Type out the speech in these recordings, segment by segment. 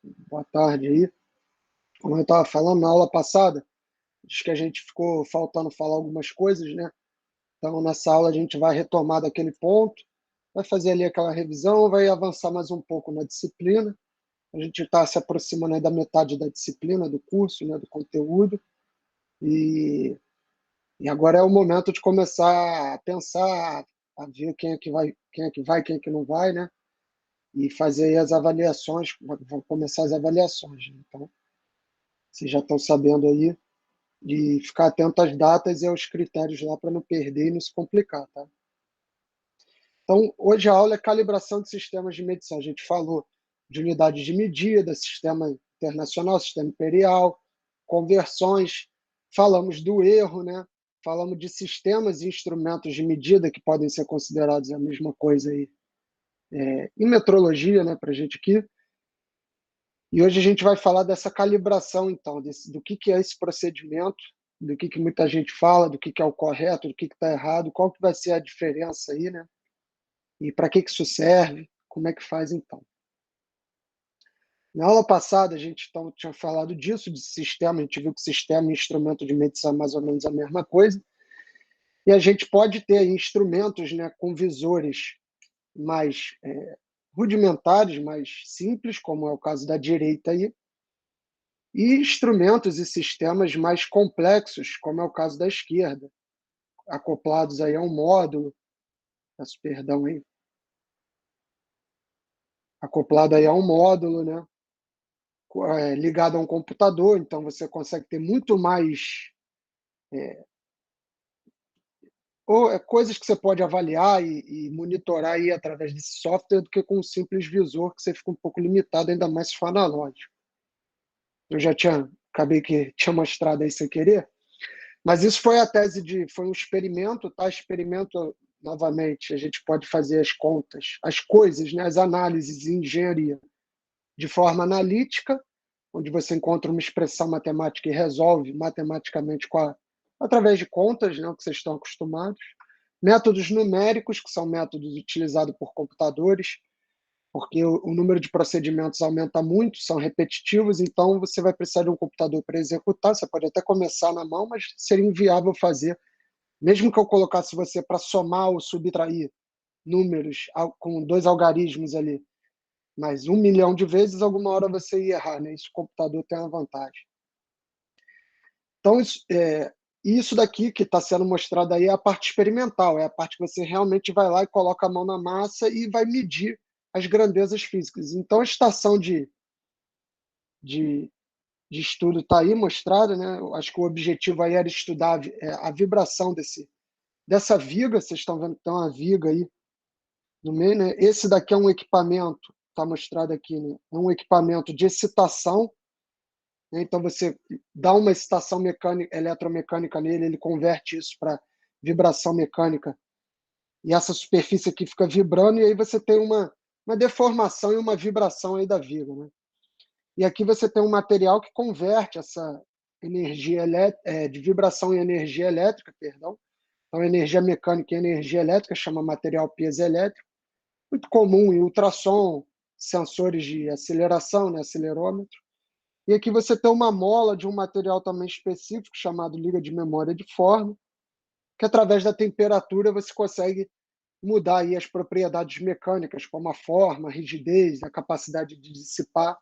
Boa tarde aí. Como eu estava falando na aula passada, acho que a gente ficou faltando falar algumas coisas, né? Então, nessa aula a gente vai retomar daquele ponto, vai fazer ali aquela revisão, vai avançar mais um pouco na disciplina. A gente está se aproximando aí da metade da disciplina, do curso, né, do conteúdo, e, e agora é o momento de começar a pensar, a ver quem é que vai, quem é que não vai, né? E fazer aí as avaliações, vão começar as avaliações, né? Então, vocês já estão sabendo aí de ficar atento às datas e aos critérios lá para não perder e não se complicar, tá? Então, hoje a aula é calibração de sistemas de medição. A gente falou de unidades de medida, sistema internacional, sistema imperial, conversões, falamos do erro, né? Falamos de sistemas e instrumentos de medida que podem ser considerados a mesma coisa aí, em metrologia, né, para a gente aqui. E hoje a gente vai falar dessa calibração, então, do que é esse procedimento, do que muita gente fala, do que é o correto, do que está errado, qual que vai ser a diferença aí, né? E para que isso serve, como é que faz então. Na aula passada a gente então, tinha falado disso, de sistema, a gente viu que sistema e instrumento de medição é mais ou menos a mesma coisa, e a gente pode ter instrumentos, né, com visores mais rudimentares, mais simples, como é o caso da direita aí, e instrumentos e sistemas mais complexos, como é o caso da esquerda, acoplados aí a um módulo, peço perdão aí, acoplado aí a um módulo, né, ligado a um computador, então você consegue ter muito mais coisas que você pode avaliar e monitorar aí através desse software do que com um simples visor, que você fica um pouco limitado, ainda mais se for analógico. Eu já acabei que tinha mostrado aí sem querer, mas isso foi a tese foi um experimento, tá? Experimento, novamente, a gente pode fazer as contas, as coisas, né? As análises em engenharia de forma analítica, onde você encontra uma expressão matemática e resolve matematicamente através de contas, né? O que vocês estão acostumados. Métodos numéricos, que são métodos utilizados por computadores, porque o número de procedimentos aumenta muito, são repetitivos, então você vai precisar de um computador para executar. Você pode até começar na mão, mas seria inviável fazer. Mesmo que eu colocasse você para somar ou subtrair números com dois algarismos ali, mas 1 milhão de vezes, alguma hora você ia errar, né? Isso o computador tem uma vantagem. Então, isso daqui que está sendo mostrado aí é a parte experimental, é a parte que você realmente vai lá e coloca a mão na massa e vai medir as grandezas físicas. Então, a estação de, de estudo está aí mostrada, né? Eu acho que o objetivo aí era estudar a vibração dessa viga. Vocês estão vendo que tem uma viga aí no meio, né? Esse daqui é um equipamento, está mostrado aqui, né? É um equipamento de excitação, né? Então você dá uma excitação mecânica, eletromecânica nele, ele converte isso para vibração mecânica, e essa superfície aqui fica vibrando, e aí você tem uma deformação e uma vibração aí da viga, né? E aqui você tem um material que converte essa energia de vibração em energia elétrica, perdão. Então, energia mecânica e energia elétrica, chama material piezoelétrico, muito comum em ultrassom, sensores de aceleração, né, acelerômetro. E aqui você tem uma mola de um material também específico, chamado liga de memória de forma, que através da temperatura você consegue mudar aí as propriedades mecânicas, como a forma, a rigidez, a capacidade de dissipar.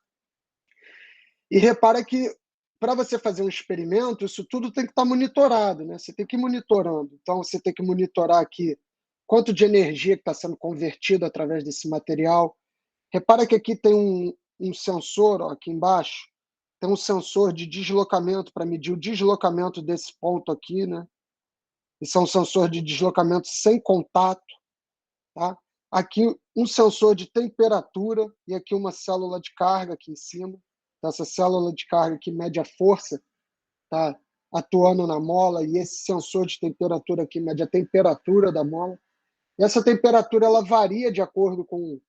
E repara que, para você fazer um experimento, isso tudo tem que estar monitorado, né? Você tem que ir monitorando. Então, você tem que monitorar aqui quanto de energia que está sendo convertida através desse material. Repara que aqui tem um sensor, ó, aqui embaixo, tem um sensor de deslocamento para medir o deslocamento desse ponto aqui, né? Isso é um sensor de deslocamento sem contato, tá? Aqui um sensor de temperatura e aqui uma célula de carga aqui em cima. Então, essa célula de carga que mede a força tá atuando na mola, e esse sensor de temperatura aqui mede a temperatura da mola. E essa temperatura ela varia de acordo com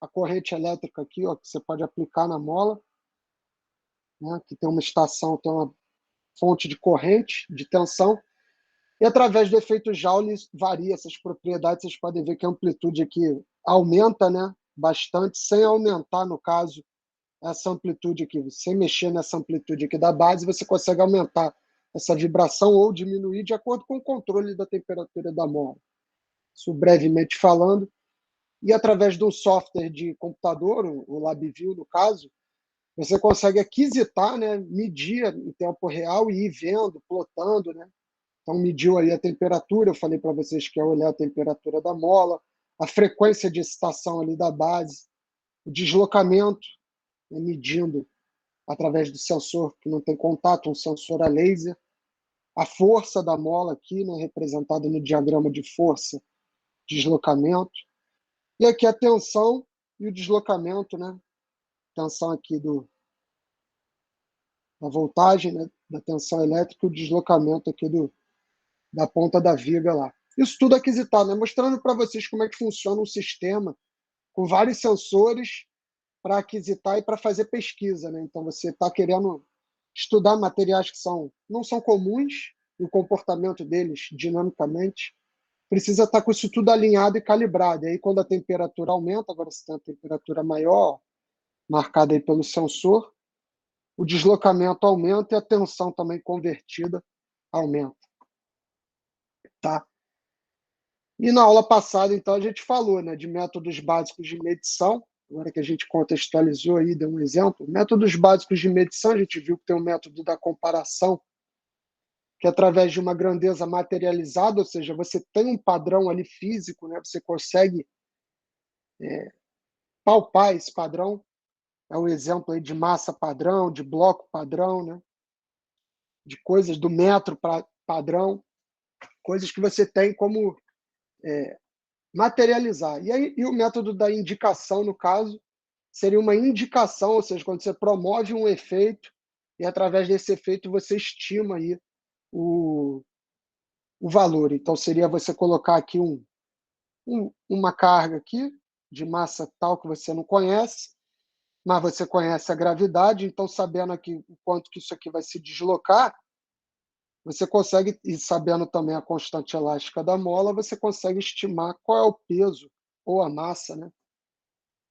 a corrente elétrica aqui, ó, que você pode aplicar na mola, né, que tem uma estação, tem uma fonte de corrente, de tensão, e através do efeito Joule varia essas propriedades. Vocês podem ver que a amplitude aqui aumenta, né, bastante, sem aumentar, no caso, essa amplitude aqui. Sem mexer nessa amplitude aqui da base, você consegue aumentar essa vibração ou diminuir de acordo com o controle da temperatura da mola. Isso brevemente falando. E através de um software de computador, o LabVIEW no caso, você consegue aquisitar, né, medir em tempo real e ir vendo, plotando, né? Então mediu aí a temperatura, eu falei para vocês que é olhar a temperatura da mola, a frequência de excitação ali da base, o deslocamento, né, medindo através do sensor que não tem contato, um sensor a laser, a força da mola aqui, né, representada no diagrama de força, deslocamento, e aqui a tensão e o deslocamento, né, tensão aqui da voltagem, né, da tensão elétrica e o deslocamento aqui da ponta da viga lá. Isso tudo aquisitado, né, mostrando para vocês como é que funciona um sistema com vários sensores para aquisitar e para fazer pesquisa, né? Então você está querendo estudar materiais que não são comuns, e o comportamento deles dinamicamente, precisa estar com isso tudo alinhado e calibrado. E aí quando a temperatura aumenta, agora você tem a temperatura maior, marcada aí pelo sensor, o deslocamento aumenta e a tensão também convertida aumenta, tá? E na aula passada, então, a gente falou, né, de métodos básicos de medição, agora que a gente contextualizou aí, deu um exemplo. Métodos básicos de medição, a gente viu que tem o método da comparação, que é através de uma grandeza materializada, ou seja, você tem um padrão ali físico, né, você consegue palpar esse padrão, é o exemplo aí de massa padrão, de bloco padrão, né, de coisas do metro padrão, coisas que você tem como materializar. E aí, e o método da indicação, no caso, seria uma indicação, ou seja, quando você promove um efeito e através desse efeito você estima aí o, o valor. Então seria você colocar aqui uma carga aqui de massa tal que você não conhece, mas você conhece a gravidade, então sabendo aqui o quanto que isso aqui vai se deslocar, você consegue, e sabendo também a constante elástica da mola, você consegue estimar qual é o peso ou a massa, né,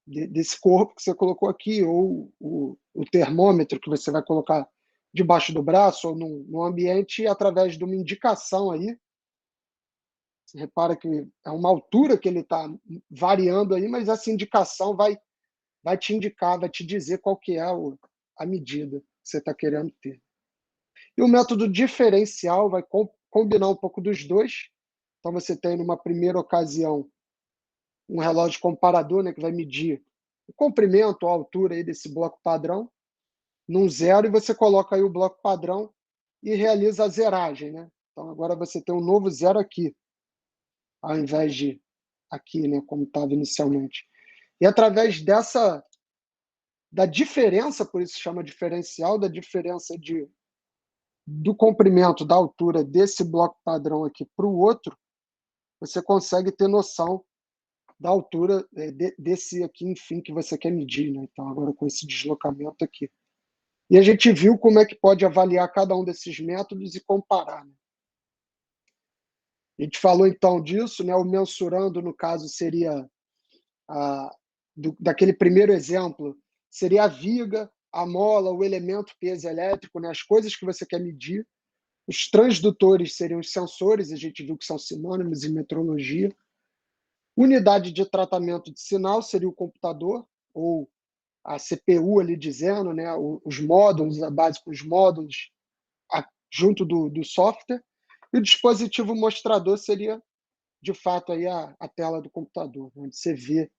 desse corpo que você colocou aqui, ou o termômetro que você vai colocar debaixo do braço ou no ambiente, através de uma indicação aí. Você repara que é uma altura que ele está variando aí, mas essa indicação vai te indicar, vai te dizer qual que é a medida que você está querendo ter. E o método diferencial vai combinar um pouco dos dois. Então você tem, numa primeira ocasião, um relógio comparador, né, que vai medir o comprimento, a altura aí desse bloco padrão, num zero, e você coloca aí o bloco padrão e realiza a zeragem, né? Então agora você tem um novo zero aqui, ao invés de aqui, né, como estava inicialmente. E através da diferença, por isso chama diferencial, da diferença do comprimento, da altura desse bloco padrão aqui para o outro, você consegue ter noção da altura desse aqui, enfim, que você quer medir, né? Então agora com esse deslocamento aqui. E a gente viu como é que pode avaliar cada um desses métodos e comparar, né? A gente falou então disso, né? O mensurando, no caso, seria daquele primeiro exemplo, seria a viga, a mola, o elemento peso elétrico, né? As coisas que você quer medir. Os transdutores seriam os sensores, a gente viu que são sinônimos em metrologia. Unidade de tratamento de sinal seria o computador, ou a CPU ali dizendo, né? Os módulos, a base com os módulos junto do software. E o dispositivo mostrador seria, de fato, aí a tela do computador, onde você vê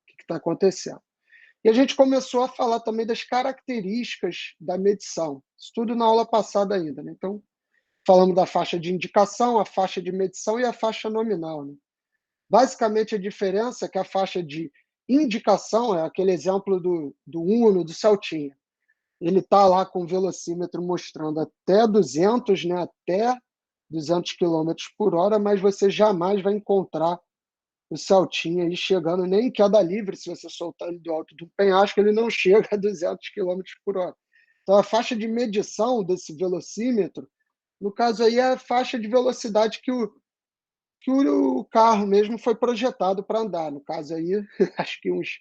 o que está acontecendo. E a gente começou a falar também das características da medição. Isso tudo na aula passada ainda, né? Então, falamos da faixa de indicação, a faixa de medição e a faixa nominal, né? Basicamente, a diferença é que a faixa de indicação é aquele exemplo do Uno, do Celtinha. Ele está lá com o velocímetro mostrando até 200, né, até 200 quilômetros por hora, mas você jamais vai encontrar o Celtinha aí chegando nem em queda livre. Se você soltar ele do alto do penhasco, ele não chega a 200 quilômetros por hora. Então, a faixa de medição desse velocímetro, no caso aí, é a faixa de velocidade que o carro mesmo foi projetado para andar. No caso aí, acho que uns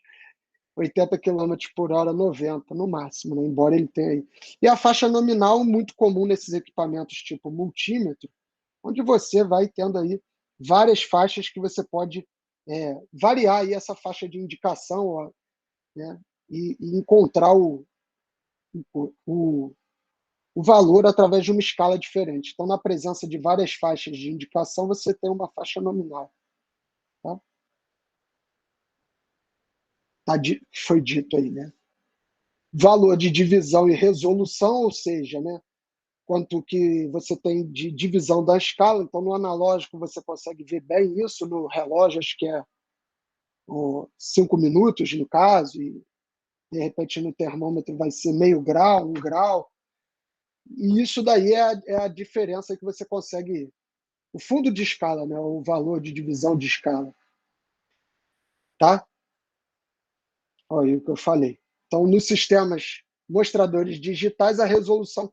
80 quilômetros por hora, 90 no máximo, né? Embora ele tenha aí. E a faixa nominal, muito comum nesses equipamentos tipo multímetro, onde você vai tendo aí várias faixas que você pode variar aí essa faixa de indicação, ó, né? E encontrar o, o valor através de uma escala diferente. Então, na presença de várias faixas de indicação, você tem uma faixa nominal. Tá? Foi dito aí, né? Valor de divisão e resolução, ou seja, né, quanto que você tem de divisão da escala. Então, no analógico, você consegue ver bem isso, no relógio, acho que é 5 minutos, no caso, e de repente no termômetro vai ser meio grau, 1 grau. E isso daí é a diferença que você consegue, o fundo de escala, né, o valor de divisão de escala. Tá? Olha o que eu falei. Então, nos sistemas mostradores digitais, a resolução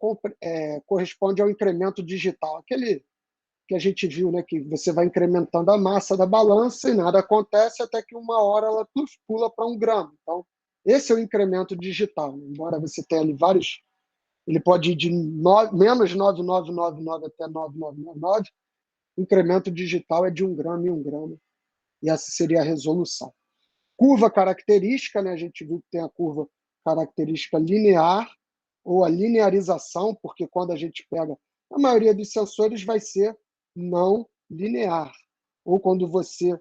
corresponde ao incremento digital, aquele que a gente viu, né, que você vai incrementando a massa da balança e nada acontece até que uma hora ela pula para 1 grama. Então, esse é o incremento digital. Embora você tenha ali vários, ele pode ir de menos 9,999 até 9,999, o incremento digital é de 1 grama em 1 grama, e essa seria a resolução. Curva característica, né? A gente viu que tem a curva característica linear ou a linearização, porque quando a gente pega, a maioria dos sensores vai ser não linear. Ou quando você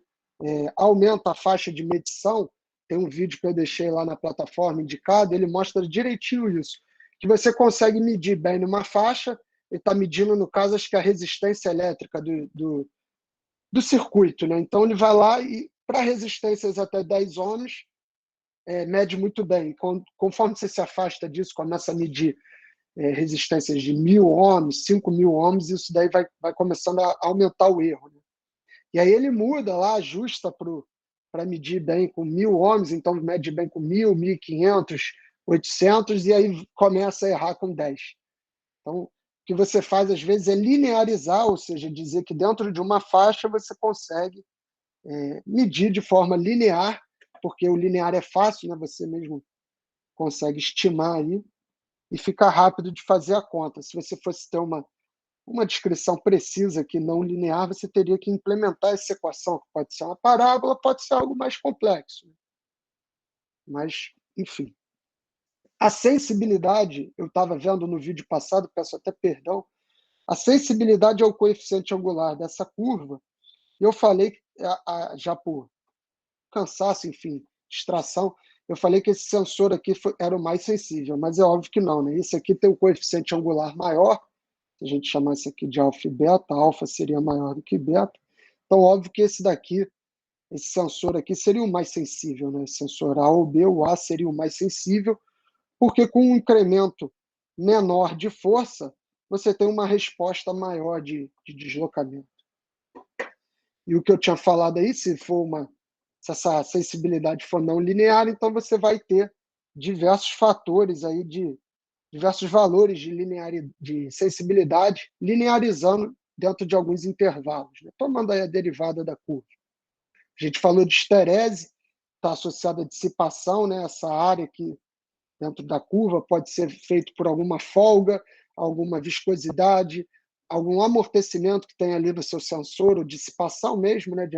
aumenta a faixa de medição, tem um vídeo que eu deixei lá na plataforma indicado, ele mostra direitinho isso, que você consegue medir bem numa faixa, ele está medindo, no caso, acho que a resistência elétrica do circuito, né? Então ele vai lá e, para resistências até 10 ohms, mede muito bem. Conforme você se afasta disso, começa a medir resistências de 1.000 ohms, 5.000 ohms, isso daí vai começando a aumentar o erro, né? E aí ele muda lá, ajusta para medir bem com 1.000 ohms, então mede bem com 1.000, 1.500, 800, e aí começa a errar com 10. Então, o que você faz, às vezes, é linearizar, ou seja, dizer que dentro de uma faixa você consegue medir de forma linear, porque o linear é fácil, né? Você mesmo consegue estimar aí e fica rápido de fazer a conta. Se você fosse ter uma descrição precisa aqui não linear, você teria que implementar essa equação, que pode ser uma parábola, pode ser algo mais complexo. Mas, enfim. A sensibilidade, eu estava vendo no vídeo passado, peço até perdão, a sensibilidade é o coeficiente angular dessa curva, e eu falei, já por cansaço, enfim, distração, eu falei que esse sensor aqui era o mais sensível, mas é óbvio que não, né? Esse aqui tem um coeficiente angular maior, se a gente chamar esse aqui de alfa e beta, alfa seria maior do que beta, então óbvio que esse sensor aqui seria o mais sensível, né? Esse sensor A ou B, o A seria o mais sensível, porque com um incremento menor de força, você tem uma resposta maior de deslocamento. E o que eu tinha falado aí, se essa sensibilidade for não linear, então você vai ter diversos fatores aí diversos valores de sensibilidade linearizando dentro de alguns intervalos, né? Tomando aí a derivada da curva. A gente falou de esterese, está associada à dissipação, né? Essa área aqui dentro da curva pode ser feito por alguma folga, alguma viscosidade, algum amortecimento que tem ali no seu sensor, ou dissipação mesmo, né, de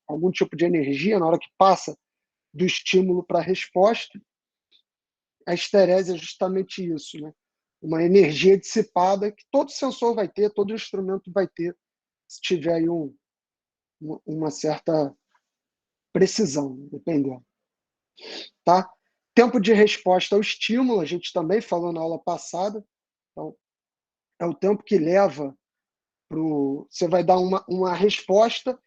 algum tipo de energia na hora que passa do estímulo para a resposta. A esterese é justamente isso, né? Uma energia dissipada que todo sensor vai ter, todo instrumento vai ter, se tiver aí uma certa precisão, dependendo. Tá? Tempo de resposta ao estímulo, a gente também falou na aula passada, então, é o tempo que leva você vai dar uma resposta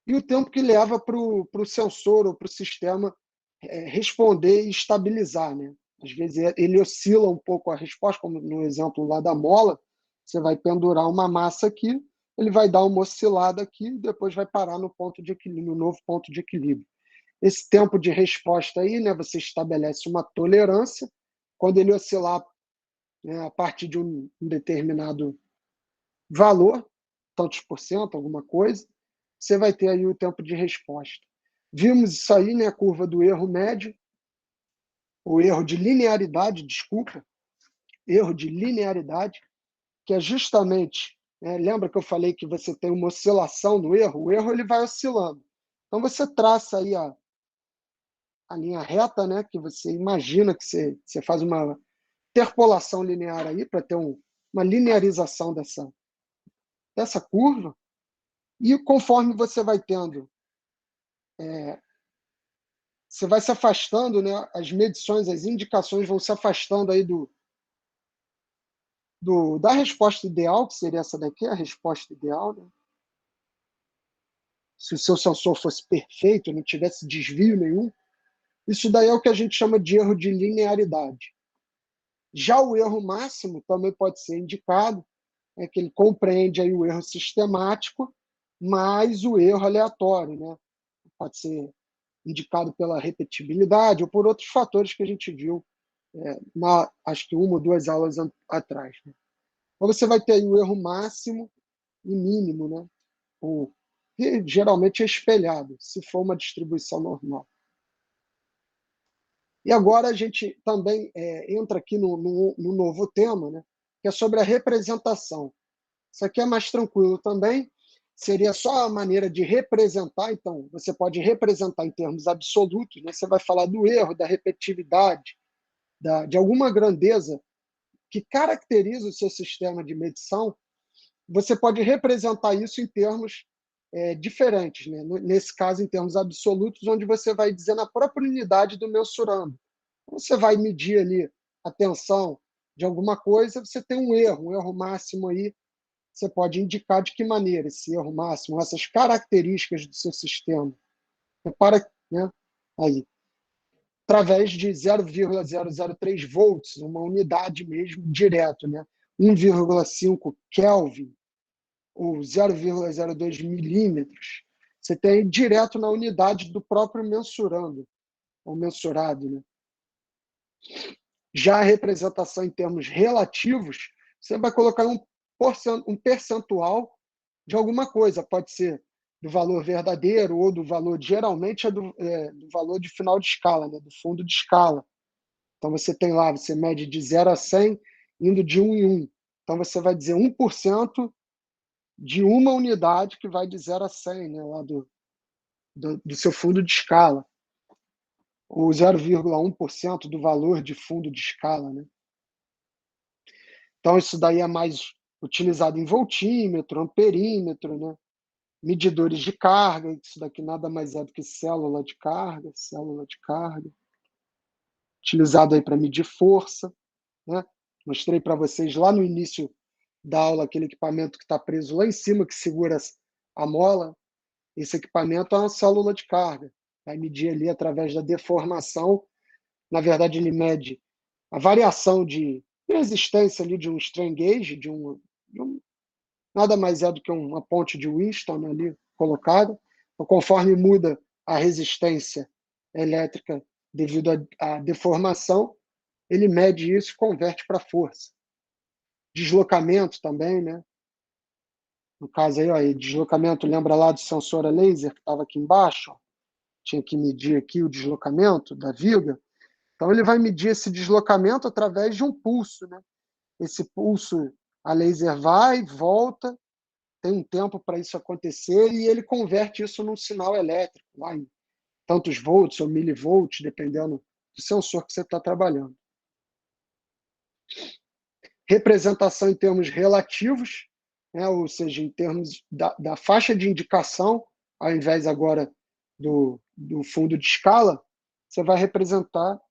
e o tempo que leva para o sensor ou para o sistema responder e estabilizar, né? Às vezes ele oscila um pouco a resposta, como no exemplo lá da mola, você vai pendurar uma massa aqui, ele vai dar uma oscilada aqui e depois vai parar no ponto de equilíbrio, no novo ponto de equilíbrio. Esse tempo de resposta aí, né, você estabelece uma tolerância, quando ele oscilar, né, a partir de um determinado valor, tantos por cento, alguma coisa, você vai ter aí o tempo de resposta. Vimos isso aí, né, a curva do erro médio, o erro de linearidade, desculpa, erro de linearidade, que é justamente, lembra que eu falei que você tem uma oscilação no erro? O erro ele vai oscilando. Então você traça aí a linha reta, né, que você imagina que você faz uma interpolação linear aí para ter uma linearização dessa curva, e conforme você vai tendo, você vai se afastando, né, as medições, as indicações vão se afastando aí da resposta ideal, que seria essa daqui, a resposta ideal, né? Se o seu sensor fosse perfeito, não tivesse desvio nenhum, isso daí é o que a gente chama de erro de linearidade. Já o erro máximo também pode ser indicado, é que ele compreende aí o erro sistemático, mais o erro aleatório, né? Pode ser indicado pela repetibilidade ou por outros fatores que a gente viu acho que uma ou duas aulas atrás, né? Então você vai ter aí o erro máximo e mínimo, né? Que geralmente é espelhado, se for uma distribuição normal. E agora a gente também entra aqui no novo tema, né? Que é sobre a representação. Isso aqui é mais tranquilo também, seria só a maneira de representar, então você pode representar em termos absolutos, né? Você vai falar do erro, da repetitividade, de alguma grandeza que caracteriza o seu sistema de medição, você pode representar isso em termos diferentes, né? Nesse caso, em termos absolutos, onde você vai dizer na própria unidade do mensurando. Você vai medir ali a tensão de alguma coisa, você tem um erro máximo aí, você pode indicar de que maneira esse erro máximo, essas características do seu sistema, repara, né, aí, através de 0,003 volts, uma unidade mesmo direto, né, 1,5 Kelvin, ou 0,02 milímetros, você tem direto na unidade do próprio mensurando, ou mensurado, né? Já a representação em termos relativos, você vai colocar um percentual de alguma coisa, pode ser do valor verdadeiro ou do valor, geralmente é do valor de final de escala, né, do fundo de escala. Então você tem lá, você mede de 0 a 100, indo de 1 em 1. Então você vai dizer 1% de uma unidade que vai de 0 a 100, né, lá do seu fundo de escala, ou 0,1% do valor de fundo de escala, né? Então isso daí é mais utilizado em voltímetro, amperímetro, né? Medidores de carga, isso daqui nada mais é do que célula de carga, utilizado aí para medir força, né? Mostrei para vocês lá no início da aula aquele equipamento que está preso lá em cima, que segura a mola. Esse equipamento é uma célula de carga. Vai medir ali através da deformação. Na verdade, ele mede a variação de resistência ali de um strain gauge, nada mais é do que uma ponte de Winston ali colocada. Então, conforme muda a resistência elétrica devido à deformação, ele mede isso e converte para força. Deslocamento também, né? No caso aí, ó, deslocamento, lembra lá do sensor a laser que estava aqui embaixo? Ó? Tinha que medir aqui o deslocamento da viga. Então ele vai medir esse deslocamento através de um pulso, né? Esse pulso, a laser vai, volta, tem um tempo para isso acontecer e ele converte isso num sinal elétrico, lá em tantos volts ou milivolts, dependendo do sensor que você está trabalhando. Representação em termos relativos, né? Ou seja, em termos da faixa de indicação, ao invés agora do fundo de escala, você vai representar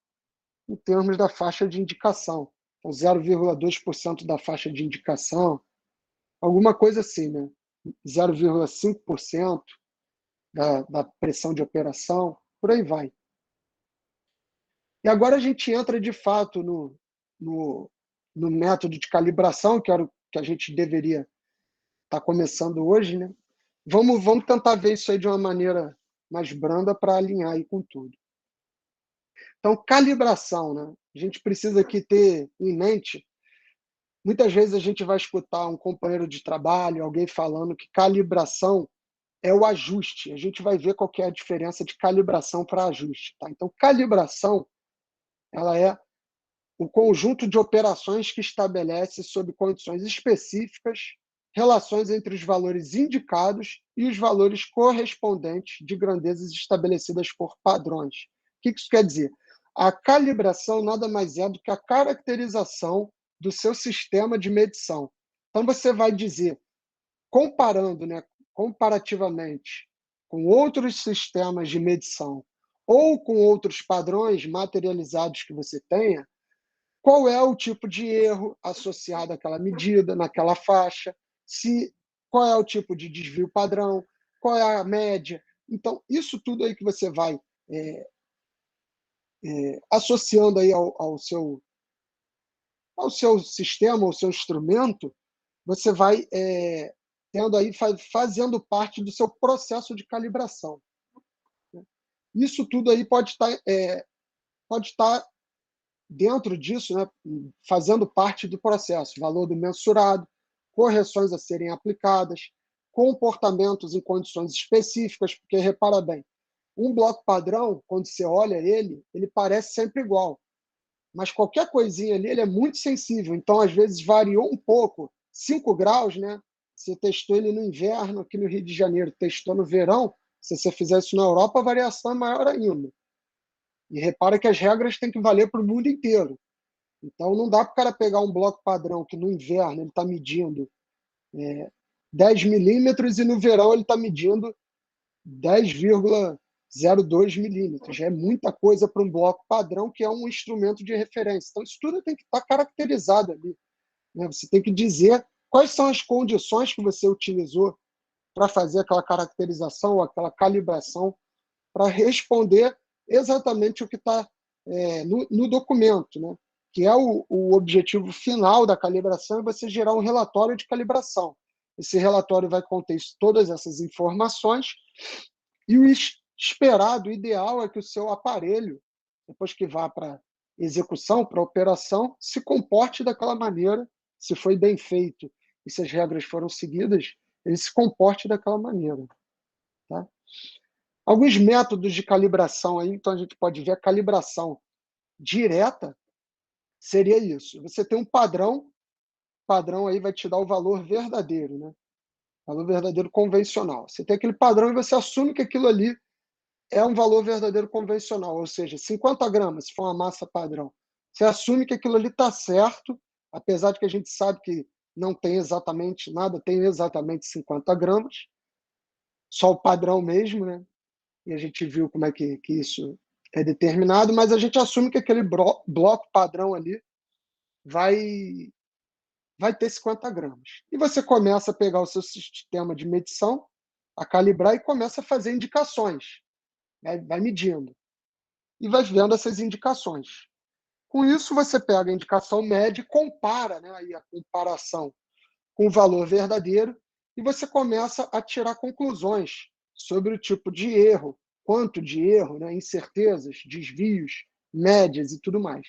em termos da faixa de indicação. Então, 0,2% da faixa de indicação, alguma coisa assim, né? 0,5% da pressão de operação, por aí vai. E agora a gente entra, de fato, no método de calibração, que era o que a gente deveria estar começando hoje, né? Vamos tentar ver isso aí de uma maneira mais branda para alinhar aí com tudo. Então, calibração, né? A gente precisa aqui ter em mente, muitas vezes a gente vai escutar um companheiro de trabalho, alguém falando que calibração é o ajuste. A gente vai ver qual que é a diferença de calibração para ajuste. Tá? Então, calibração ela é o conjunto de operações que estabelece, sob condições específicas, relações entre os valores indicados e os valores correspondentes de grandezas estabelecidas por padrões. O que isso quer dizer? A calibração nada mais é do que a caracterização do seu sistema de medição. Então, você vai dizer, comparando, né, comparativamente com outros sistemas de medição ou com outros padrões materializados que você tenha, qual é o tipo de erro associado àquela medida, naquela faixa, qual é o tipo de desvio padrão, qual é a média. Então, isso tudo aí que você vai associando aí ao seu sistema, ao seu instrumento, você vai tendo aí, fazendo parte do seu processo de calibração. Isso tudo aí pode estar dentro disso, né, fazendo parte do processo, valor do mensurado, correções a serem aplicadas, comportamentos em condições específicas, porque, repara bem, um bloco padrão, quando você olha ele parece sempre igual, mas qualquer coisinha ali, ele é muito sensível, então, às vezes, variou um pouco, 5 graus, né? Você testou ele no inverno, aqui no Rio de Janeiro, testou no verão, se você fizer isso na Europa, a variação é maior ainda. E repara que as regras têm que valer para o mundo inteiro. Então, não dá para o cara pegar um bloco padrão que no inverno ele está medindo 10 milímetros e no verão ele está medindo 10,02 milímetros. Já é muita coisa para um bloco padrão, que é um instrumento de referência. Então, isso tudo tem que estar caracterizado ali, né? Você tem que dizer quais são as condições que você utilizou para fazer aquela caracterização ou aquela calibração para responder exatamente o que está no documento, né? Que é o objetivo final da calibração, é você gerar um relatório de calibração. Esse relatório vai conter todas essas informações e o esperado, o ideal é que o seu aparelho, depois que vá para execução, para operação, se comporte daquela maneira, se foi bem feito e se as regras foram seguidas, ele se comporte daquela maneira. Tá? Alguns métodos de calibração aí, então a gente pode ver a calibração direta, seria isso. Você tem um padrão aí vai te dar o valor verdadeiro, né? Valor verdadeiro convencional. Você tem aquele padrão e você assume que aquilo ali é um valor verdadeiro convencional, ou seja, 50 gramas, se for uma massa padrão. Você assume que aquilo ali está certo, apesar de que a gente sabe que não tem exatamente nada, tem exatamente 50 gramas, só o padrão mesmo, né? E a gente viu como é que isso é determinado, mas a gente assume que aquele bloco padrão ali vai ter 50 gramas. E você começa a pegar o seu sistema de medição, a calibrar e começa a fazer indicações. Vai medindo e vai vendo essas indicações. Com isso, você pega a indicação média e compara, né, aí a comparação com o valor verdadeiro, e você começa a tirar conclusões sobre o tipo de erro, quanto de erro, né, incertezas, desvios, médias e tudo mais.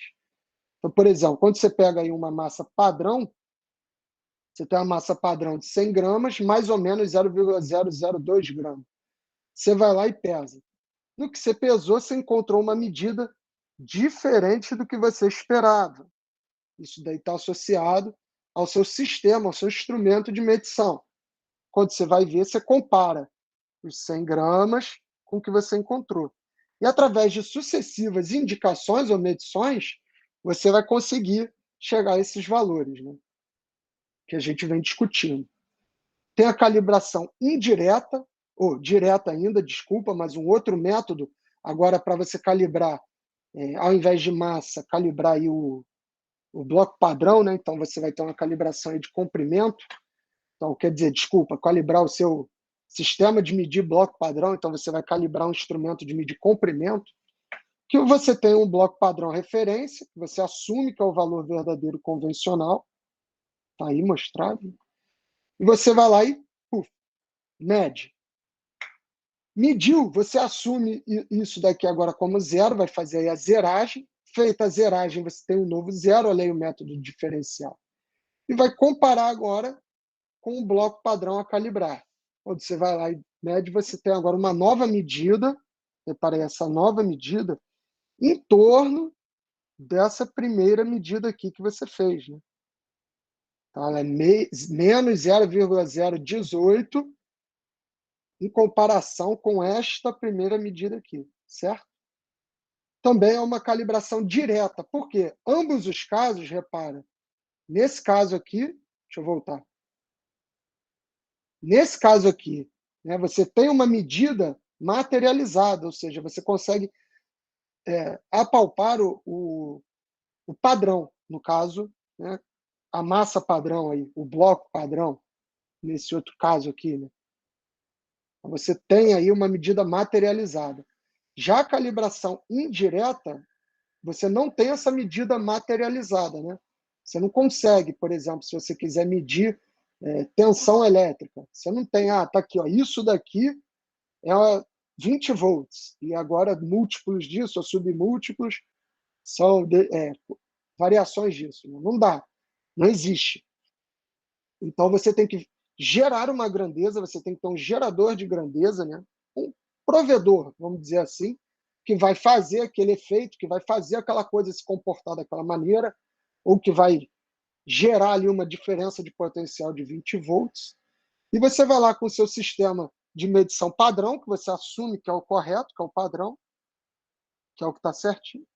Então, por exemplo, quando você pega aí uma massa padrão, você tem uma massa padrão de 100 gramas, mais ou menos 0,002 gramas. Você vai lá e pesa. No que você pesou, você encontrou uma medida diferente do que você esperava. Isso daí está associado ao seu sistema, ao seu instrumento de medição. Quando você vai ver, você compara os 100 gramas com o que você encontrou. E através de sucessivas indicações ou medições, você vai conseguir chegar a esses valores, né, que a gente vem discutindo. Tem a calibração indireta, ou direta ainda, desculpa, mas um outro método agora para você calibrar, ao invés de massa, calibrar aí o bloco padrão, né? Então você vai ter uma calibração aí de comprimento. Então, quer dizer, desculpa, calibrar o seu sistema de medir bloco padrão, então você vai calibrar um instrumento de medir comprimento, que você tem um bloco padrão referência, que você assume que é o valor verdadeiro convencional, está aí mostrado, e você vai lá e mede. Mediu, você assume isso daqui agora como zero, vai fazer aí a zeragem. Feita a zeragem, você tem um novo zero, olha aí o método diferencial. E vai comparar agora com o bloco padrão a calibrar. Quando você vai lá e mede, você tem agora uma nova medida, reparei essa nova medida, em torno dessa primeira medida aqui que você fez, né? Então, ela é menos 0,018 em comparação com esta primeira medida aqui, certo? Também é uma calibração direta, porque ambos os casos, repara, nesse caso aqui, deixa eu voltar, nesse caso aqui, né, você tem uma medida materializada, ou seja, você consegue apalpar o padrão, no caso, né, a massa padrão aí, o bloco padrão, nesse outro caso aqui, né? Você tem aí uma medida materializada. Já a calibração indireta, você não tem essa medida materializada, né? Você não consegue, por exemplo, se você quiser medir tensão elétrica, você não tem, tá aqui, ó, isso daqui é 20 volts, e agora múltiplos disso, ou submúltiplos, são variações disso. Não dá, não existe. Então, você tem que gerar uma grandeza, você tem que ter um gerador de grandeza, né? Um provedor, vamos dizer assim, que vai fazer aquele efeito, que vai fazer aquela coisa se comportar daquela maneira, ou que vai gerar ali uma diferença de potencial de 20 volts. E você vai lá com o seu sistema de medição padrão, que você assume que é o correto, que é o padrão, que é o que está certinho,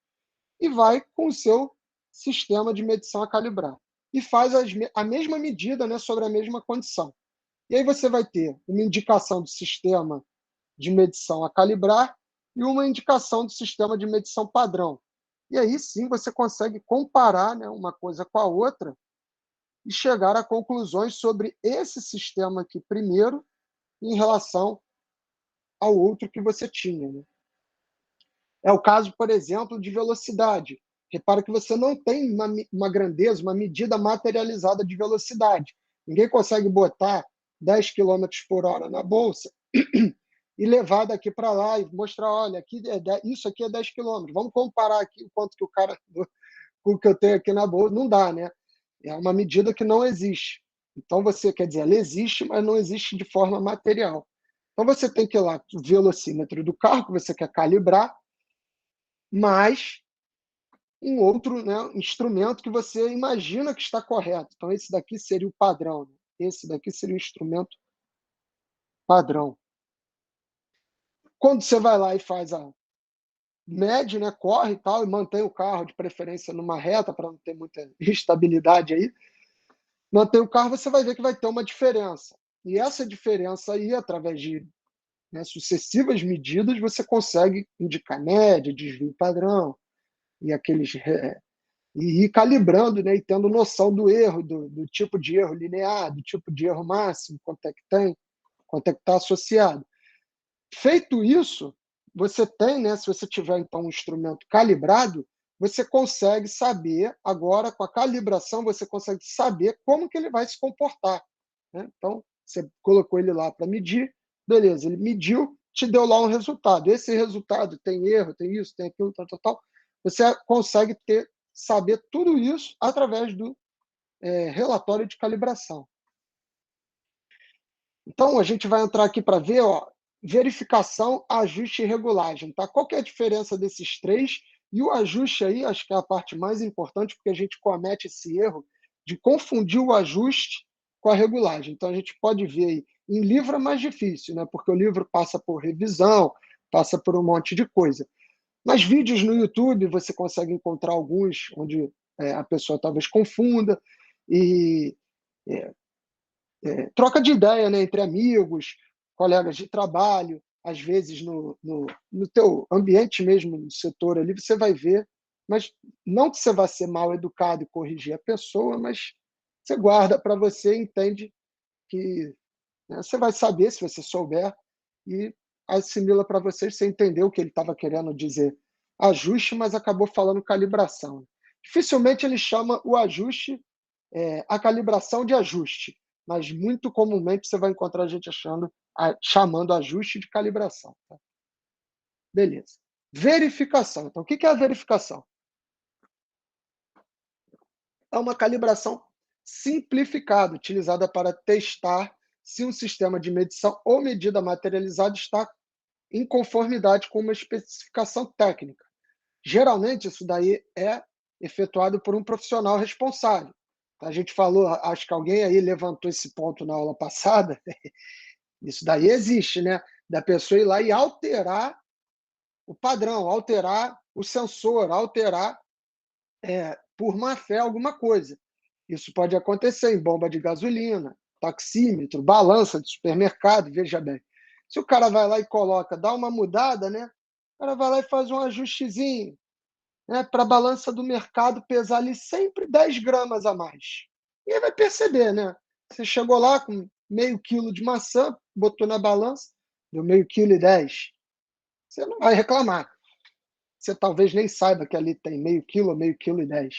e vai com o seu sistema de medição a calibrar. E faz a mesma medida, né, sobre a mesma condição. E aí você vai ter uma indicação do sistema de medição a calibrar e uma indicação do sistema de medição padrão. E aí sim você consegue comparar, né, uma coisa com a outra e chegar a conclusões sobre esse sistema aqui primeiro em relação ao outro que você tinha, né? É o caso, por exemplo, de velocidade. Repara que você não tem uma grandeza, uma medida materializada de velocidade. Ninguém consegue botar 10 quilômetros por hora na bolsa e levar daqui para lá e mostrar, olha, aqui isso aqui é 10 quilômetros. Vamos comparar aqui o quanto que o cara com o que eu tenho aqui na bolsa. Não dá, né? É uma medida que não existe. Então, você quer dizer, ela existe, mas não existe de forma material. Então, você tem que ir lá, o velocímetro do carro que você quer calibrar, mais um outro, né, instrumento que você imagina que está correto. Então, esse daqui seria o padrão. Né? Esse daqui seria o instrumento padrão. Quando você vai lá e faz a mede, né, corre e tal, e mantém o carro, de preferência, numa reta, para não ter muita instabilidade aí, mantém o carro, você vai ver que vai ter uma diferença. E essa diferença aí, através de, né, sucessivas medidas, você consegue indicar média, desvio padrão, e aqueles e ir calibrando, né, e tendo noção do erro, do tipo de erro linear, do tipo de erro máximo, quanto é que tem, quanto é que está associado. Feito isso, você tem, né, se você tiver, então, um instrumento calibrado, você consegue saber, agora, com a calibração, você consegue saber como que ele vai se comportar. Né? Então, você colocou ele lá para medir, beleza, ele mediu, te deu lá um resultado. Esse resultado tem erro, tem isso, tem aquilo, tal, tal, tal. Você consegue saber tudo isso através do relatório de calibração. Então, a gente vai entrar aqui para ver, ó, verificação, ajuste e regulagem. Tá? Qual que é a diferença desses três? E o ajuste aí, acho que é a parte mais importante, porque a gente comete esse erro de confundir o ajuste com a regulagem. Então, a gente pode ver aí, em livro é mais difícil, né? Porque o livro passa por revisão, passa por um monte de coisa. Mas vídeos no YouTube, você consegue encontrar alguns onde a pessoa talvez confunda, e troca de ideia, né, entre amigos, colegas de trabalho, às vezes no teu ambiente mesmo, no setor ali, você vai ver, mas não que você vá ser mal educado e corrigir a pessoa, mas você guarda para você e entende que, né, você vai saber se você souber e assimila para você, você entendeu o que ele estava querendo dizer ajuste, mas acabou falando calibração. Dificilmente ele chama o ajuste a calibração de ajuste, mas muito comumente você vai encontrar a gente chamando ajuste de calibração. Tá? Beleza. Verificação. Então, o que é a verificação? É uma calibração simplificada, utilizada para testar se um sistema de medição ou medida materializada está em conformidade com uma especificação técnica. Geralmente, isso daí é efetuado por um profissional responsável. A gente falou, acho que alguém aí levantou esse ponto na aula passada, isso daí existe, né? Da pessoa ir lá e alterar o padrão, alterar o sensor, alterar por má fé alguma coisa. Isso pode acontecer em bomba de gasolina, taxímetro, balança de supermercado, veja bem. Se o cara vai lá e coloca, dá uma mudada, né? O cara vai lá e faz um ajustezinho, né, para a balança do mercado pesar ali sempre 10 gramas a mais. E aí vai perceber, né? Você chegou lá com meio quilo de maçã, botou na balança, deu meio quilo e 10. Você não vai reclamar. Você talvez nem saiba que ali tem meio quilo e 10.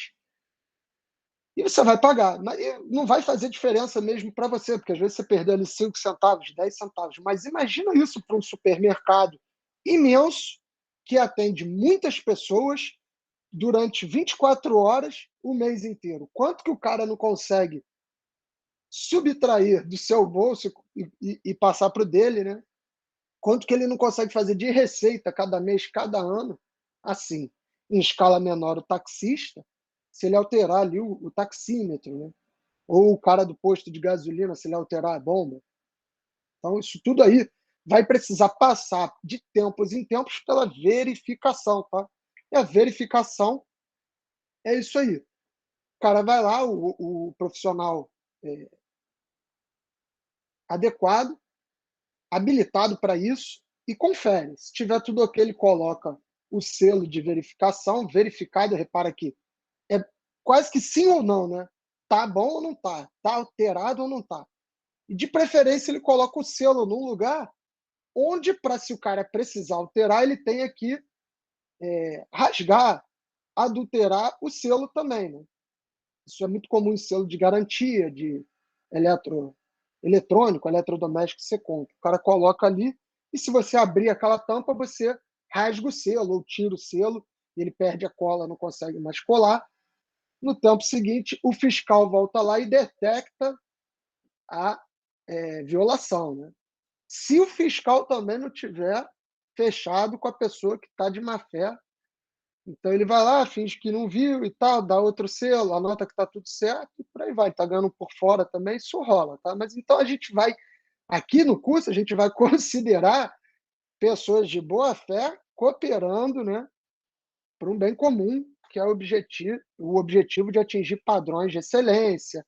E você vai pagar. Mas não vai fazer diferença mesmo para você, porque às vezes você perdeu ali 5 centavos, 10 centavos. Mas imagina isso para um supermercado imenso, que atende muitas pessoas durante 24 horas, o mês inteiro. Quanto que o cara não consegue subtrair do seu bolso e passar para o dele, né? Quanto que ele não consegue fazer de receita cada mês, cada ano, assim, em escala menor o taxista, se ele alterar ali o taxímetro, né? Ou o cara do posto de gasolina, se ele alterar a bomba. Então, isso tudo aí vai precisar passar de tempos em tempos pela verificação, tá? E a verificação é isso aí. O cara vai lá, o profissional adequado, habilitado para isso, e confere. Se tiver tudo ok, ele coloca o selo de verificação, verificado, repara que é quase que sim ou não, né? Tá bom ou não tá? Tá alterado ou não tá? E de preferência ele coloca o selo num lugar onde, para se o cara precisar alterar, ele tenha que rasgar, adulterar o selo também, né? Isso é muito comum em selo de garantia, de eletrônico, eletrodoméstico que você compra. O cara coloca ali, e se você abrir aquela tampa, você rasga o selo ou tira o selo, e ele perde a cola, não consegue mais colar. No tempo seguinte, o fiscal volta lá e detecta a violação, né? Se o fiscal também não tiver fechado com a pessoa que está de má fé, então ele vai lá, finge que não viu e tal, dá outro selo, anota que está tudo certo e por aí vai. Está ganhando por fora também, isso rola, tá? Mas então a gente vai, aqui no curso, a gente vai considerar pessoas de boa fé cooperando, né, para um bem comum, que é o objetivo de atingir padrões de excelência,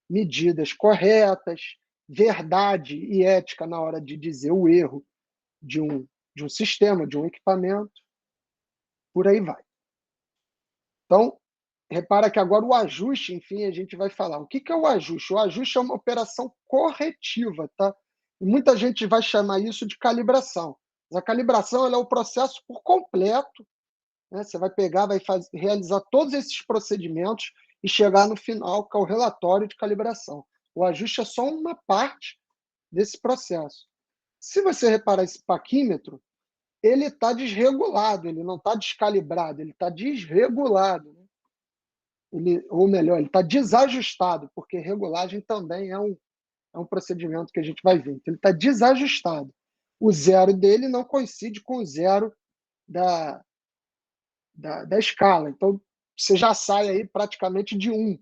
medidas corretas, verdade e ética na hora de dizer o erro de um sistema, de um equipamento, por aí vai. Então, repara que agora o ajuste, enfim, a gente vai falar. O que é o ajuste? O ajuste é uma operação corretiva, tá? E muita gente vai chamar isso de calibração. Mas a calibração ela é o processo por completo, né? Você vai pegar, vai realizar todos esses procedimentos e chegar no final, que é o relatório de calibração. O ajuste é só uma parte desse processo. Se você reparar esse paquímetro, ele está desregulado, ele não está descalibrado, ele está desregulado, né? Ou melhor, ele está desajustado, porque regulagem também é um procedimento que a gente vai ver. Então, ele está desajustado. O zero dele não coincide com o zero da escala. Então, você já sai aí praticamente de 1.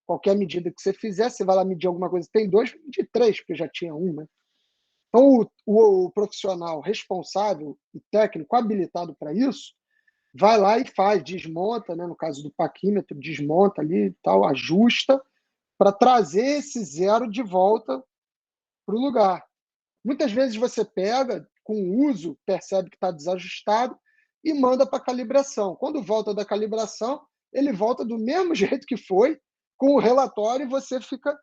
Qualquer medida que você fizer, você vai lá medir alguma coisa, tem 2, de 3, porque já tinha 1, né? Então, o profissional responsável e técnico habilitado para isso, vai lá e faz, desmonta, né, no caso do paquímetro, desmonta ali e tal, ajusta, para trazer esse zero de volta para o lugar. Muitas vezes você pega, com o uso, percebe que está desajustado e manda para a calibração. Quando volta da calibração, ele volta do mesmo jeito que foi, com o relatório, e você fica,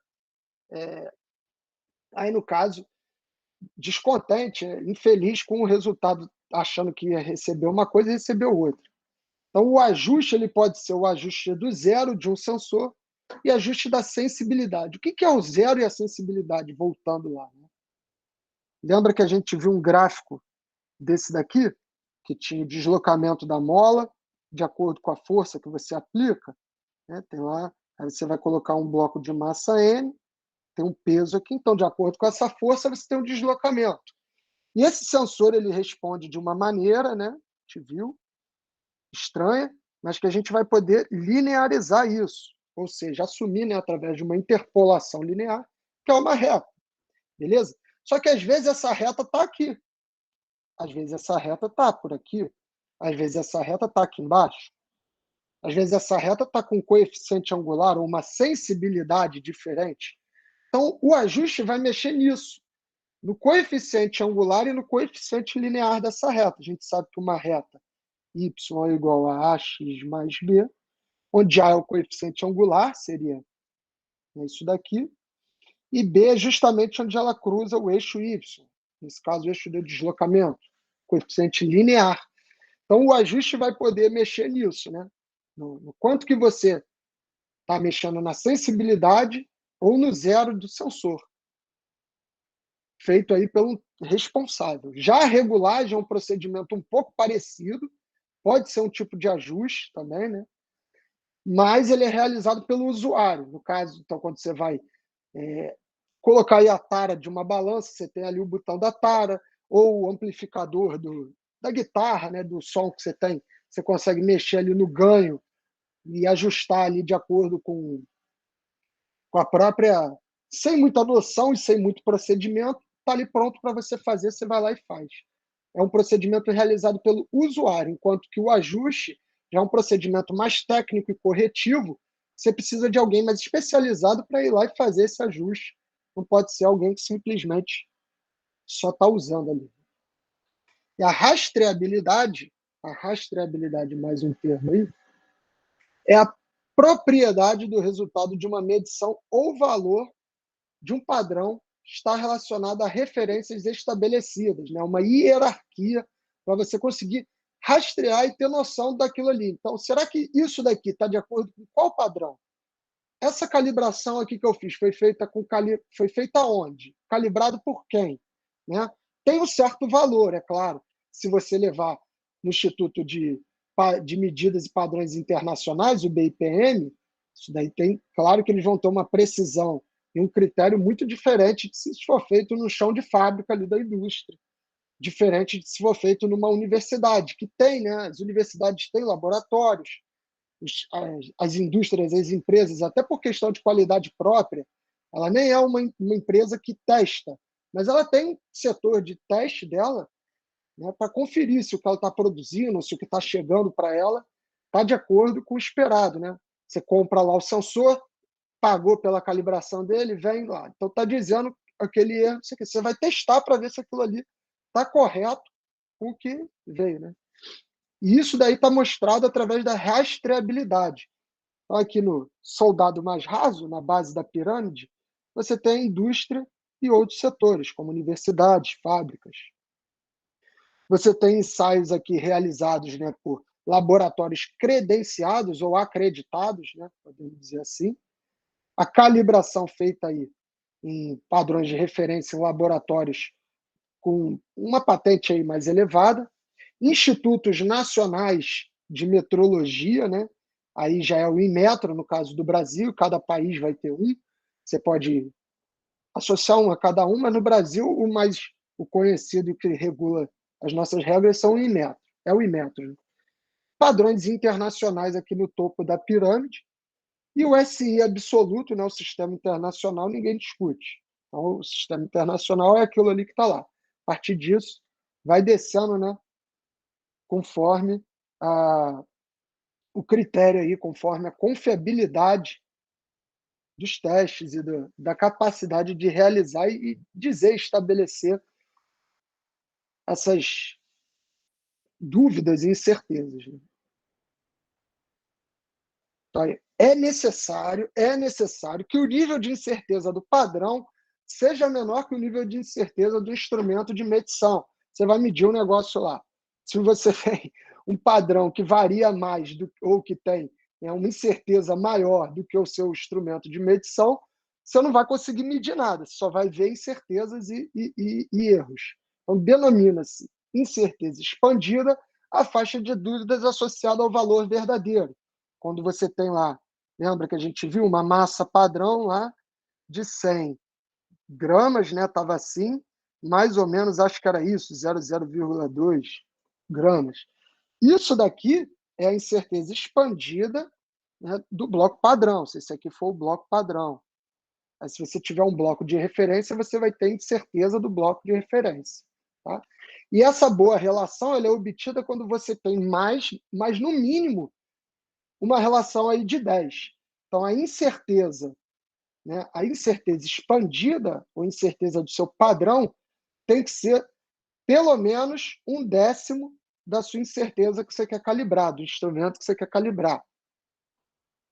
aí no caso, descontente, infeliz com o resultado, achando que ia receber uma coisa e recebeu outra. Então, o ajuste ele pode ser o ajuste do zero de um sensor e ajuste da sensibilidade. O que é o zero e a sensibilidade? Voltando lá, né? Lembra que a gente viu um gráfico desse daqui, que tinha o deslocamento da mola de acordo com a força que você aplica, né? Tem lá, aí você vai colocar um bloco de massa N, tem um peso aqui, então, de acordo com essa força, você tem um deslocamento. E esse sensor ele responde de uma maneira, né? A gente viu, estranha, mas que a gente vai poder linearizar isso, ou seja, assumir, né, através de uma interpolação linear, que é uma reta, beleza? Só que às vezes essa reta está aqui, às vezes essa reta está por aqui, às vezes essa reta está aqui embaixo, às vezes essa reta está com um coeficiente angular ou uma sensibilidade diferente. Então, o ajuste vai mexer nisso, no coeficiente angular e no coeficiente linear dessa reta. A gente sabe que uma reta y é igual a ax mais b, onde a é o coeficiente angular, seria isso daqui, e b é justamente onde ela cruza o eixo y, nesse caso o eixo do deslocamento, coeficiente linear. Então o ajuste vai poder mexer nisso, né? No quanto que você está mexendo na sensibilidade ou no zero do sensor, feito aí pelo responsável. Já a regulagem é um procedimento um pouco parecido, pode ser um tipo de ajuste também, né? Mas ele é realizado pelo usuário. No caso, então, quando você vai colocar aí a tara de uma balança, você tem ali o botão da tara, ou o amplificador da guitarra, né, do som que você tem, você consegue mexer ali no ganho e ajustar ali de acordo com a própria, sem muita noção e sem muito procedimento, está ali pronto para você fazer, você vai lá e faz. É um procedimento realizado pelo usuário, enquanto que o ajuste já é um procedimento mais técnico e corretivo, você precisa de alguém mais especializado para ir lá e fazer esse ajuste. Não pode ser alguém que simplesmente só está usando ali. E a rastreabilidade mais um termo aí, é a propriedade do resultado de uma medição ou valor de um padrão está relacionado a referências estabelecidas, né? Uma hierarquia para você conseguir rastrear e ter noção daquilo ali. Então, será que isso daqui está de acordo com qual padrão? Essa calibração aqui que eu fiz foi feita onde? Calibrado por quem? Né? Tem um certo valor, é claro. Se você levar no Instituto de Medidas e Padrões Internacionais, o BIPM, isso daí tem, claro que eles vão ter uma precisão e um critério muito diferente de se for feito no chão de fábrica ali da indústria, diferente de se for feito numa universidade, que tem, né? As universidades têm laboratórios, as indústrias, as empresas, até por questão de qualidade própria, ela nem é uma empresa que testa, mas ela tem um setor de teste dela, né, para conferir se o que ela está produzindo, se o que está chegando para ela está de acordo com o esperado. Né? Você compra lá o sensor, pagou pela calibração dele, vem lá. Então está dizendo aquele erro, você vai testar para ver se aquilo ali está correto com o que veio. Né? E isso daí está mostrado através da rastreabilidade. Então, aqui no soldado mais raso, na base da pirâmide, você tem a indústria e outros setores, como universidades, fábricas. Você tem ensaios aqui realizados, né, por laboratórios credenciados ou acreditados, né, podemos dizer assim. A calibração feita aí em padrões de referência em laboratórios com uma patente aí mais elevada. Institutos nacionais de metrologia, né? Aí já é o Inmetro, no caso do Brasil, cada país vai ter um. Você pode associar um a cada um, mas no Brasil o conhecido e que regula as nossas regras são o Inmetro, é o Inmetro. Padrões internacionais aqui no topo da pirâmide, e o SI absoluto, né, o sistema internacional, ninguém discute. Então, o sistema internacional é aquilo ali que está lá. A partir disso, vai descendo, né, conforme o critério aí, conforme a confiabilidade dos testes e da capacidade de realizar e dizer, estabelecer essas dúvidas e incertezas. Né? Então, é necessário que o nível de incerteza do padrão seja menor que o nível de incerteza do instrumento de medição. Você vai medir um negócio lá. Se você tem um padrão que varia mais ou que tem uma incerteza maior do que o seu instrumento de medição, você não vai conseguir medir nada, você só vai ver incertezas e erros. Então, denomina-se incerteza expandida a faixa de dúvidas associada ao valor verdadeiro. Quando você tem lá, lembra que a gente viu uma massa padrão lá de 100 gramas, né? Estava assim, mais ou menos, acho que era isso, 0,2 gramas. Isso daqui é a incerteza expandida, né, do bloco padrão, se esse aqui for o bloco padrão. Aí, se você tiver um bloco de referência, você vai ter incerteza do bloco de referência. Tá? E essa boa relação ela é obtida quando você tem mas no mínimo, uma relação aí de 10. Então, a incerteza, né, a incerteza expandida, ou incerteza do seu padrão, tem que ser pelo menos 1/10 da sua incerteza que você quer calibrar, do instrumento que você quer calibrar.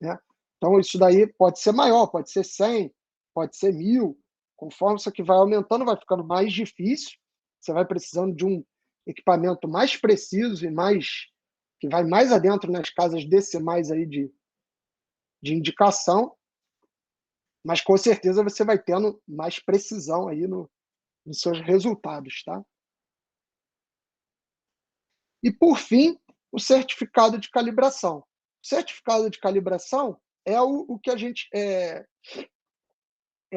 Né? Então, isso daí pode ser maior, pode ser 100, pode ser 1000. Conforme isso aqui vai aumentando, vai ficando mais difícil. Você vai precisando de um equipamento mais preciso e que vai mais adentro nas casas decimais aí de indicação, mas com certeza você vai tendo mais precisão aí nos seus resultados, tá? E, por fim, o certificado de calibração. O certificado de calibração é o que a gente é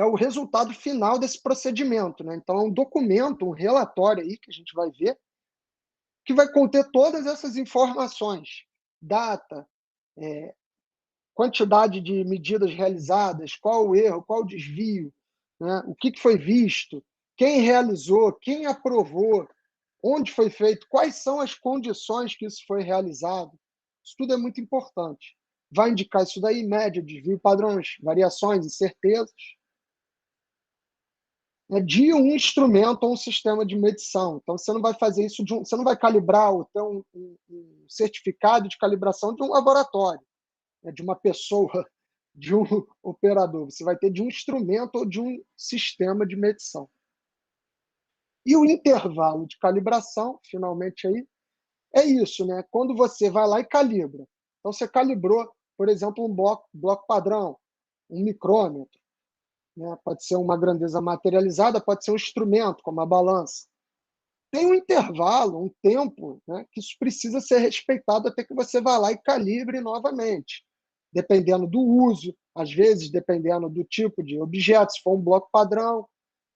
o resultado final desse procedimento, né? Então, é um documento, um relatório aí que a gente vai ver, que vai conter todas essas informações: data, quantidade de medidas realizadas, qual o erro, qual o desvio, né? O que foi visto, quem realizou, quem aprovou, onde foi feito, quais são as condições que isso foi realizado. Isso tudo é muito importante. Vai indicar isso daí, média, desvio, padrões, variações, incertezas, de um instrumento ou um sistema de medição. Então, você não vai fazer isso você não vai calibrar ou ter um certificado de calibração de um laboratório, de uma pessoa, de um operador. Você vai ter de um instrumento ou de um sistema de medição. E o intervalo de calibração, finalmente aí, é isso, né? Quando você vai lá e calibra. Então, você calibrou, por exemplo, um bloco padrão, um micrômetro, né? Pode ser uma grandeza materializada, pode ser um instrumento, como a balança. Tem um intervalo, um tempo, né, que isso precisa ser respeitado até que você vá lá e calibre novamente, dependendo do uso, às vezes dependendo do tipo de objeto. Se for um bloco padrão,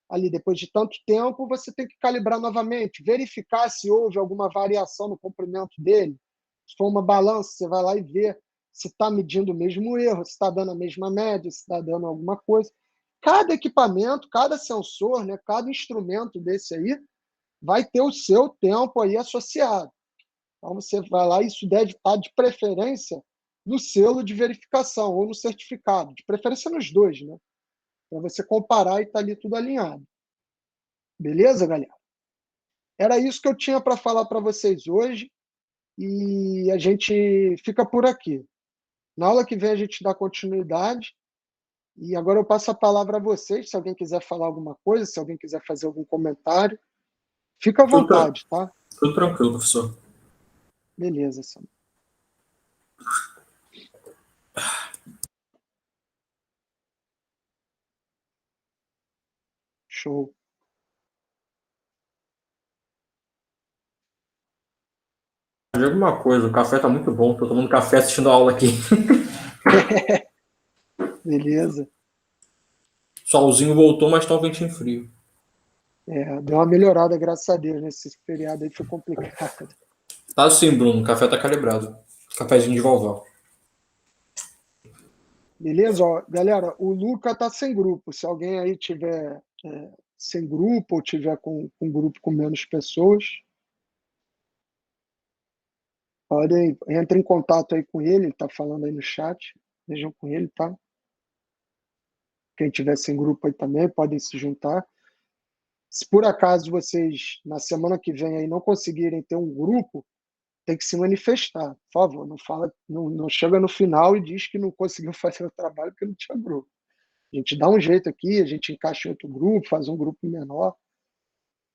ali depois de tanto tempo, você tem que calibrar novamente, verificar se houve alguma variação no comprimento dele. Se for uma balança, você vai lá e vê se está medindo o mesmo erro, se está dando a mesma média, se está dando alguma coisa. Cada equipamento, cada sensor, né, cada instrumento desse aí, vai ter o seu tempo aí associado. Então, você vai lá e isso deve estar, de preferência, no selo de verificação ou no certificado, de preferência nos dois, né? Para você comparar e estar ali tudo alinhado. Beleza, galera? Era isso que eu tinha para falar para vocês hoje e a gente fica por aqui. Na aula que vem a gente dá continuidade e agora eu passo a palavra a vocês, se alguém quiser falar alguma coisa, se alguém quiser fazer algum comentário, fica à vontade, tá? Tudo tranquilo, professor. Beleza, Sam. Show. De alguma coisa, o café tá muito bom, tô tomando café assistindo a aula aqui. Beleza. Solzinho voltou, mas tá um ventinho frio. Deu uma melhorada, graças a Deus, nesse feriado aí foi complicado. Tá sim, Bruno, o café tá calibrado. Cafézinho de vovó. Beleza? Ó, galera, o Luca tá sem grupo. Se alguém aí tiver sem grupo ou tiver com um grupo com menos pessoas, podem, entre em contato aí com ele tá falando aí no chat. Vejam com ele, tá? Quem tiver sem grupo aí também, podem se juntar. Se por acaso vocês, na semana que vem aí, não conseguirem ter um grupo, tem que se manifestar, por favor. Não fala, não chega no final e diz que não conseguiu fazer o trabalho porque não tinha grupo. A gente dá um jeito aqui, a gente encaixa em outro grupo, faz um grupo menor,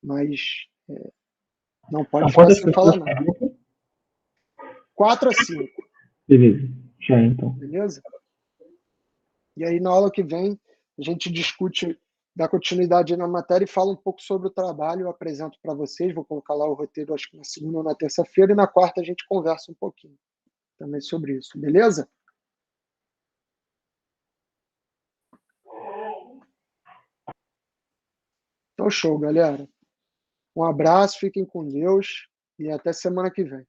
mas não pode São ficar quantas sem falar pessoas nada. por grupo? 4 a 5, Beleza, já então. beleza? E aí, na aula que vem, a gente discute, dá continuidade na matéria e fala um pouco sobre o trabalho. Eu apresento para vocês, vou colocar lá o roteiro, acho que na segunda ou na terça-feira, e na quarta a gente conversa um pouquinho também sobre isso, beleza? Então, show, galera. Um abraço, fiquem com Deus e até semana que vem.